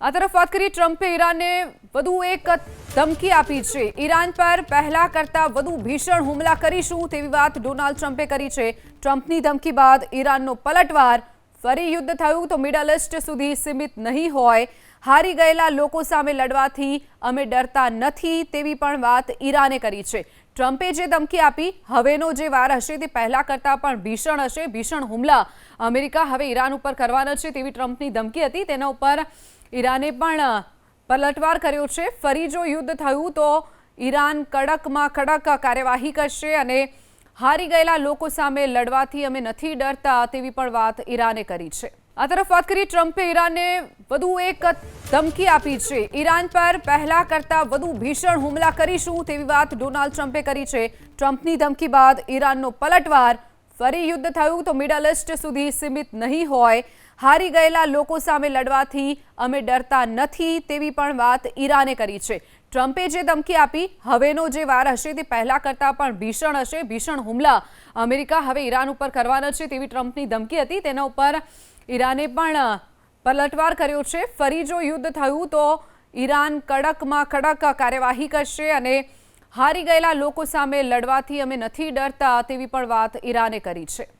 આ તરફ વાત કરીએ, ટ્રમ્પે ઈરાનને વધુ એક ધમકી આપી છે। ઈરાન પર પહેલા કરતા વધુ ભીષણ હુમલા કરીશું તેવી વાત ડોનાલ્ડ ટ્રમ્પે કરી છે। ટ્રમ્પની ધમકી બાદ ઈરાનનો પલટવાર। ફરી યુદ્ધ થયું તો મિડલ ઈસ્ટ સુધી સીમિત નહીં હોય। હારી ગયેલા લોકો સામે લડવાથી અમે ડરતા નથી તેવી પણ વાત ઈરાને કરી છે। ટ્રમ્પે જે ધમકી આપી, હવેનો જે વાર હશે તે પહેલા કરતા પણ ભીષણ હશે। ભીષણ હુમલા અમેરિકા હવે ઈરાન ઉપર કરવાના છે તેવી ટ્રમ્પની ધમકી હતી। તેના ઉપર ઈરાને પણ પલટવાર કર્યો છે। ફરી જો યુદ્ધ થયું તો ઈરાન કડકમાં કડક કાર્યવાહી કરશે અને હારી ગયેલા લોકો સામે લડવાથી અમે નથી ડરતા તેવી પણ વાત ઈરાને કરી છે। આ તરફ વાત કરીએ, ટ્રમ્પે ઈરાનને વધુ એક ધમકી આપી છે। ઈરાન પર પહેલા કરતા વધુ ભીષણ હુમલા કરીશું તેવી વાત ડોનાલ્ડ ટ્રમ્પે કરી છે। ટ્રમ્પની ધમકી બાદ ઈરાનનો પલટવાર। ફરી યુદ્ધ થયું તો મિડલ ઈસ્ટ સુધી સીમિત નહીં હોય। હારી ગયેલા લોકો સામે લડવાથી અમે ડરતા નથી તેવી પણ વાત ઈરાને કરી છે। ટ્રમ્પે જે ધમકી આપી, હવેનો જે વાર હશે તે પહેલા કરતા પણ ભીષણ હશે। ભીષણ હુમલા અમેરિકા હવે ઈરાન ઉપર કરવાના છે તેવી ટ્રમ્પની ધમકી હતી। તેના ઉપર ઈરાને પણ પલટવાર કર્યો છે। ફરી જો યુદ્ધ થયું તો ઈરાન કડકમાં કડક કાર્યવાહી કરશે અને હારી ગયેલા લોકો સામે લડવાથી અમે નથી ડરતા તેવી પણ વાત ઈરાને કરી છે।